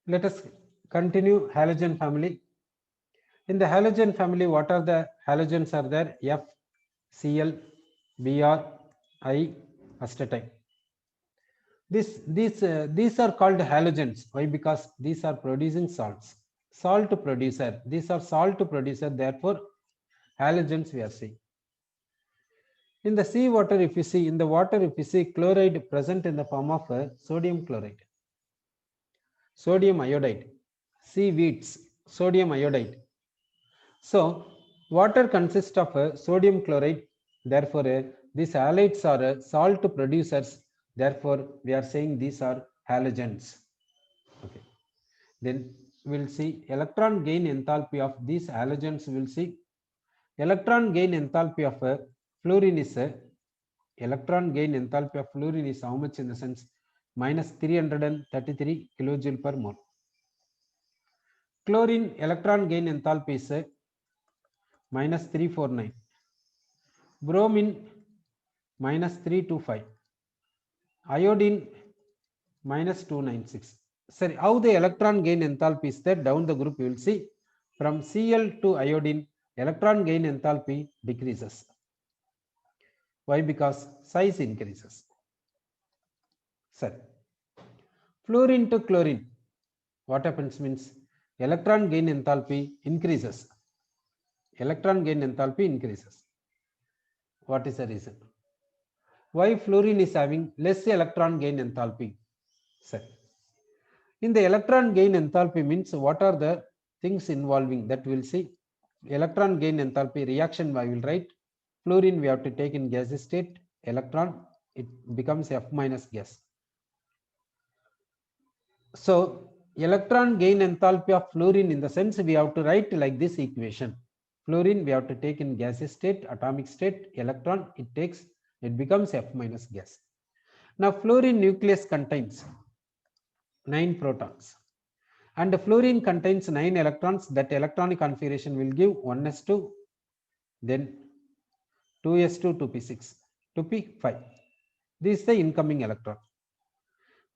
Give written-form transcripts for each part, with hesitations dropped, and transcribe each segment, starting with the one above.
Let us continue halogen family. In the halogen family, what are the halogens are there? F, Cl, Br, I, astatine. These are called halogens. Why? Because these are producing salts. Salt producer. These are salt producer. Therefore, halogens we are seeing. In the sea water, if you see in the water, if you see chloride present in the form of sodium chloride, sodium iodide, sea weeds, sodium iodide. So, water consists of sodium chloride. Therefore, these halides are salt producers. Therefore, we are saying these are halogens. Okay. Then we'll see electron gain enthalpy of these halogens. We'll see electron gain enthalpy of fluorine is electron gain enthalpy of fluorine is how much in the sense minus 333 kilojoule per mole. Chlorine electron gain enthalpy is minus 349. Bromine minus 325. Iodine minus 296. Sorry, how the electron gain enthalpy is there? Down the group you will see from Cl to iodine electron gain enthalpy decreases. Why? Because size increases. Sorry. Fluorine to chlorine, what happens means electron gain enthalpy increases. Electron gain enthalpy increases. What is the reason? Why fluorine is having less electron gain enthalpy? Sir. In the electron gain enthalpy means what are the things involving that we'll see. Electron gain enthalpy reaction I will write. Fluorine we have to take in gaseous state. Electron it becomes F minus gas. So electron gain enthalpy of fluorine in the sense we have to write like this equation. Fluorine we have to take in gaseous state, atomic state, electron it becomes F minus gas. Now fluorine nucleus contains 9 protons and the fluorine contains 9 electrons. That electronic configuration will give 1s2, then 2s2, 2p6, 2p5. This is the incoming electron.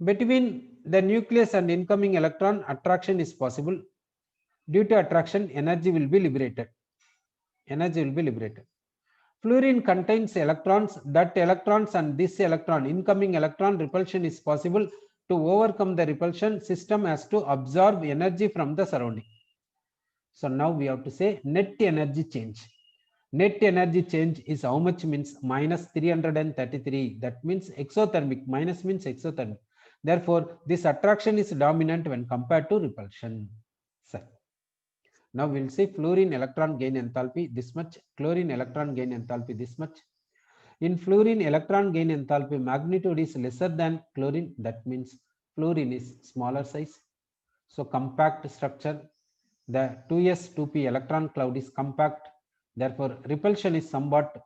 Between the nucleus and incoming electron, attraction is possible. Due to attraction, energy will be liberated. Energy will be liberated. Fluorine contains electrons. That electrons and this electron, incoming electron repulsion is possible. To overcome the repulsion, system has to absorb energy from the surrounding. So now we have to say net energy change. Net energy change is how much means minus 333. That means exothermic. Minus means exothermic. Therefore, this attraction is dominant when compared to repulsion. So, now we will see fluorine electron gain enthalpy this much, chlorine electron gain enthalpy this much. In fluorine electron gain enthalpy magnitude is lesser than chlorine. That means fluorine is smaller size. So compact structure. The 2s 2p electron cloud is compact. Therefore, repulsion is somewhat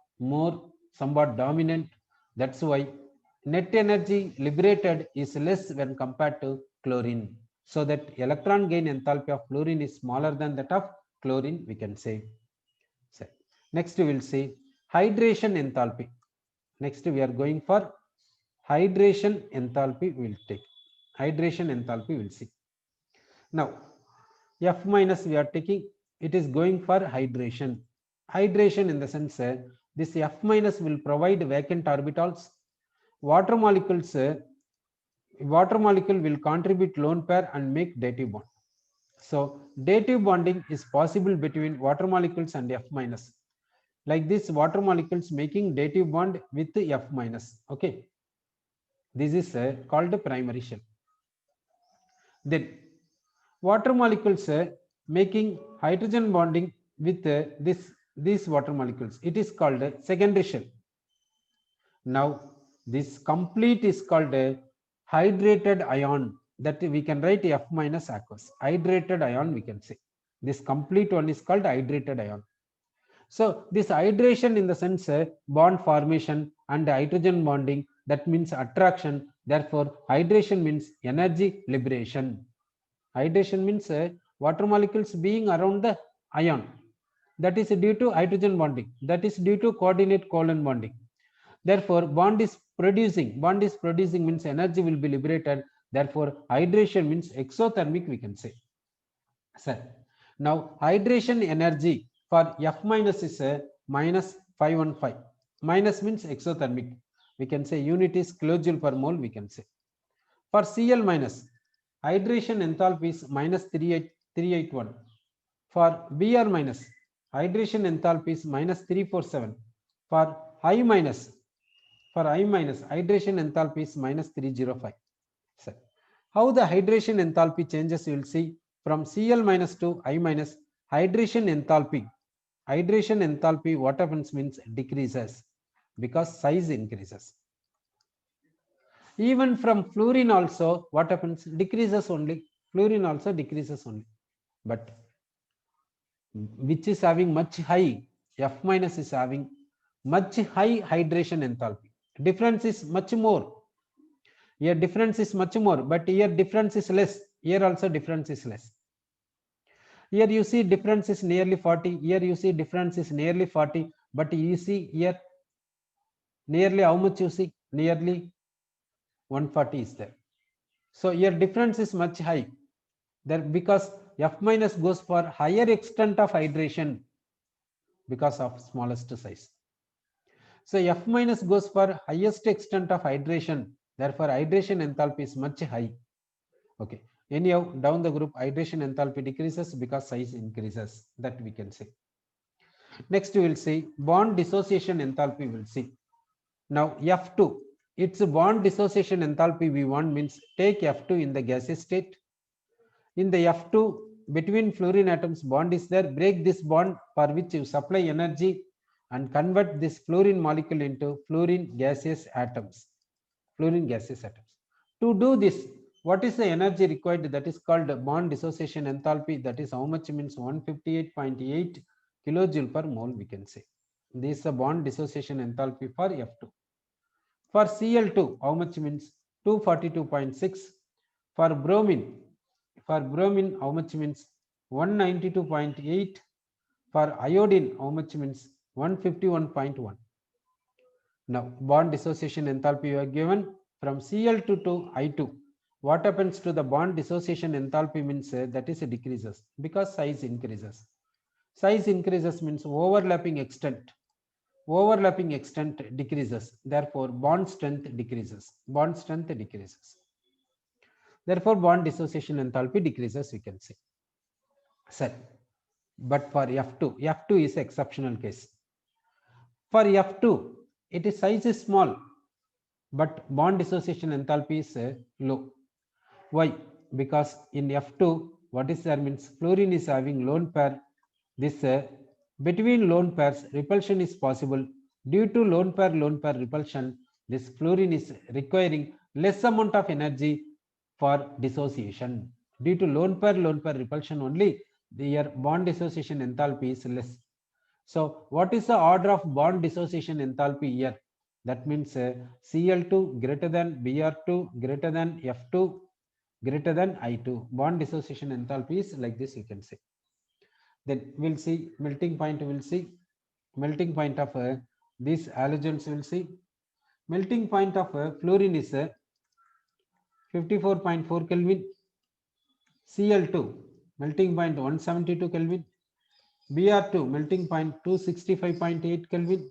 dominant. That's why net energy liberated is less when compared to chlorine. So that electron gain enthalpy of fluorine is smaller than that of chlorine, we can say. So, next we will see hydration enthalpy. Next we are going for hydration enthalpy. We will take hydration enthalpy. We will see. Now, F minus we are taking, it is going for hydration. Hydration in the sense this F minus will provide vacant orbitals. Water molecule will contribute lone pair and make dative bond. So dative bonding is possible between water molecules and F minus. Like this, water molecules making dative bond with F minus. Okay, this is called primary shell. Then water molecules making hydrogen bonding with these water molecules. It is called secondary shell. Now this complete is called a hydrated ion. That we can write F minus aqueous. Hydrated ion we can say. This complete one is called hydrated ion. So this hydration in the sense bond formation and hydrogen bonding, that means attraction. Therefore hydration means energy liberation. Hydration means water molecules being around the ion. That is due to hydrogen bonding. That is due to coordinate covalent bonding. Therefore bond is producing means energy will be liberated. Therefore, hydration means exothermic, we can say. Sir, now hydration energy for F minus is minus 515. Minus means exothermic. We can say unit is kilojoule per mole, we can say. For Cl minus, hydration enthalpy is minus 381. For Br minus, hydration enthalpy is minus 347. For I minus, hydration enthalpy is minus 305. Sir, how the hydration enthalpy changes, you will see from Cl minus to I minus. Hydration enthalpy, what happens means decreases because size increases. Even from fluorine also, what happens? Decreases only. Fluorine also decreases only. But which is having much high, F minus is having much high hydration enthalpy. Difference is much more. Here difference is much more, but here difference is less. Here also difference is less. Here you see difference is nearly 40. Here you see difference is nearly 40. But you see here nearly how much you see? Nearly 140 is there. So here difference is much high. There because F minus goes for higher extent of hydration because of smallest size. So F minus goes for highest extent of hydration. Therefore, hydration enthalpy is much high. Okay. Anyhow, down the group, hydration enthalpy decreases because size increases. That we can say. Next, we will see bond dissociation enthalpy. We will see. Now, F2, its bond dissociation enthalpy we want means take F2 in the gaseous state. In the F2, between fluorine atoms bond is there. Break this bond for which you supply energy and convert this fluorine molecule into fluorine gaseous atoms. Fluorine gaseous atoms. To do this, what is the energy required? That is called bond dissociation enthalpy. That is how much means 158.8 kilojoule per mole, we can say. This is the bond dissociation enthalpy for F2. For Cl2, how much means 242.6. For bromine, how much means 192.8. For iodine, how much means 151.1. Now, bond dissociation enthalpy you are given from Cl2 to I2. What happens to the bond dissociation enthalpy means that is decreases because size increases. Size increases means overlapping extent. Overlapping extent decreases. Therefore, bond strength decreases. Bond strength decreases. Therefore, bond dissociation enthalpy decreases, we can say. Sir, but for F2, F2 is exceptional case. For F2, it is size is small, but bond dissociation enthalpy is low. Why? Because in F2, what is there means fluorine is having lone pair. This between lone pairs repulsion is possible. Due to lone pair repulsion, this fluorine is requiring less amount of energy for dissociation. Due to lone pair repulsion only, their bond dissociation enthalpy is less. So what is the order of bond dissociation enthalpy here? That means Cl2 greater than Br2 greater than F2 greater than I2. Bond dissociation enthalpy is like this, you can say. Then we'll see melting point, we'll see melting point of these halogens, we'll see. Melting point of fluorine is 54.4 Kelvin. Cl2 melting point 172 Kelvin. Br2 melting point 265.8 Kelvin.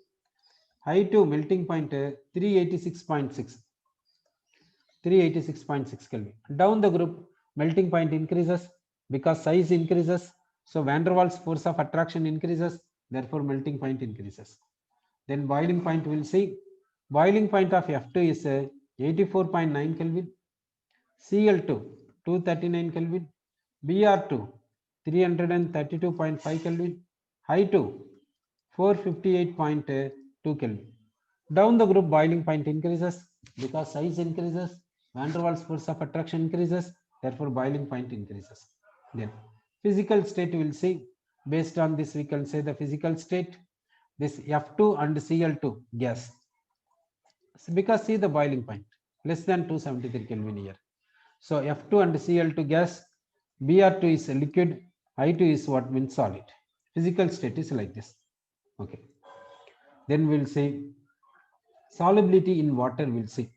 I2 melting point 386.6 Kelvin. Down the group, melting point increases because size increases. So van der Waals force of attraction increases. Therefore, melting point increases. Then boiling point we'll see. Boiling point of F2 is 84.9 Kelvin. Cl2 239 Kelvin. Br2 332.5 Kelvin. I2 458.2 Kelvin. Down the group, boiling point increases because size increases. Van der Waals force of attraction increases. Therefore, boiling point increases. Then physical state we will see. Based on this, we can say the physical state. This F2 and Cl2 gas. Because see the boiling point less than 273 Kelvin here. So F2 and Cl2 gas, Br2 is a liquid, I2 is what means solid. Physical state is like this. Okay. Then we'll say solubility in water, we'll see.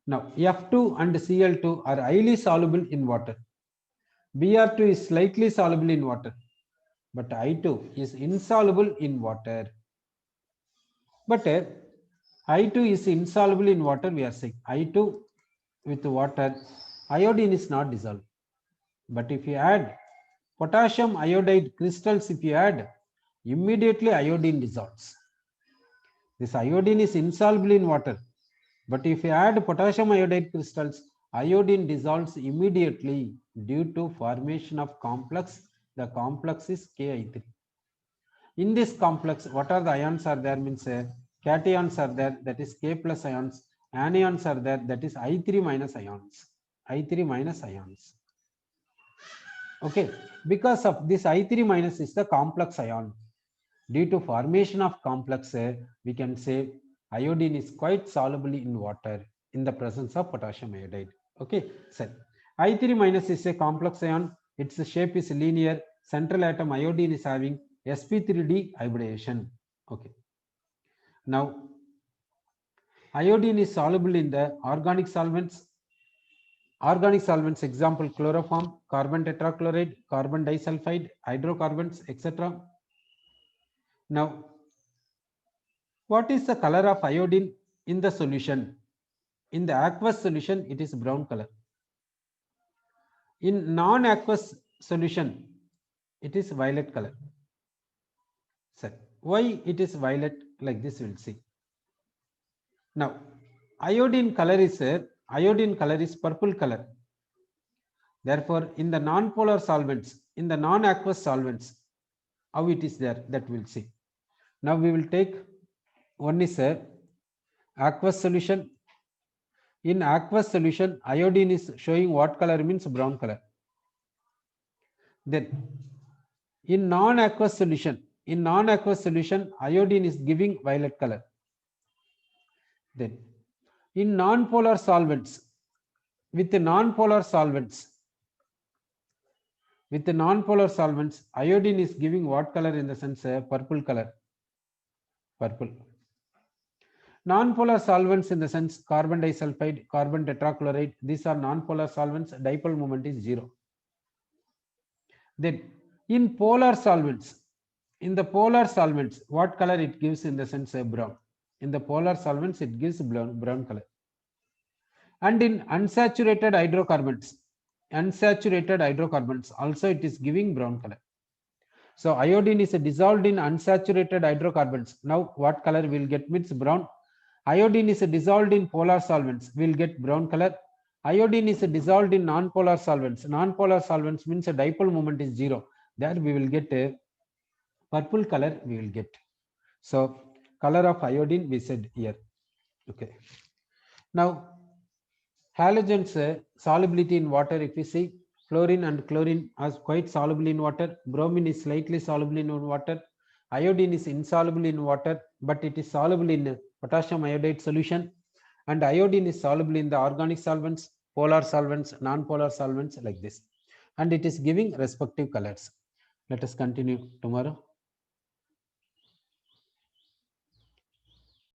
Now F2 and Cl2 are highly soluble in water. Br2 is slightly soluble in water, but I2 is insoluble in water. But I2 is insoluble in water, we are saying. I2 with water, iodine is not dissolved. But if you add potassium iodide crystals, if you add, immediately iodine dissolves. This iodine is insoluble in water. But if you add potassium iodide crystals, iodine dissolves immediately due to formation of complex. The complex is Ki3. In this complex, what are the ions are there means cations are there, that is K plus ions, anions are there, that is I3 minus ions. I3 minus ions. Okay, because of this I3 minus is the complex ion. Due to formation of complex, we can say iodine is quite soluble in water in the presence of potassium iodide. Okay, so I3 minus is a complex ion. Its shape is linear. Central atom iodine is having sp3d hybridization. Okay. Now, iodine is soluble in the organic solvents. Organic solvents, example chloroform, carbon tetrachloride, carbon disulfide, hydrocarbons, etc. Now, what is the color of iodine in the solution? In the aqueous solution, it is brown color. In non-aqueous solution, it is violet color. So, why it is violet? Like this, we'll see. Now, iodine color is purple color. Therefore, in the non-polar solvents, in the non-aqueous solvents, how it is there, that we'll see. Now we will take one is a aqueous solution. In aqueous solution, iodine is showing what color means brown color. Then in non-aqueous solution, iodine is giving violet color. Then in non-polar solvents, with the non-polar solvents, iodine is giving what color in the sense purple color. Purple. Non-polar solvents in the sense carbon disulfide, carbon tetrachloride, these are non-polar solvents, dipole moment is 0. Then in polar solvents, what color it gives in the sense brown. In the polar solvents, it gives brown color. And in unsaturated hydrocarbons, also it is giving brown color. So iodine is dissolved in unsaturated hydrocarbons. Now what color will get means brown. Iodine is dissolved in polar solvents, will get brown color. Iodine is dissolved in non-polar solvents. Non-polar solvents means a dipole moment is 0. There we will get a purple color we will get. So color of iodine we said here. Okay. Now halogens solubility in water, if we see, fluorine and chlorine are quite soluble in water. Bromine is slightly soluble in water. Iodine is insoluble in water, but it is soluble in potassium iodide solution. And iodine is soluble in the organic solvents, polar solvents, non-polar solvents, like this. And it is giving respective colors. Let us continue tomorrow.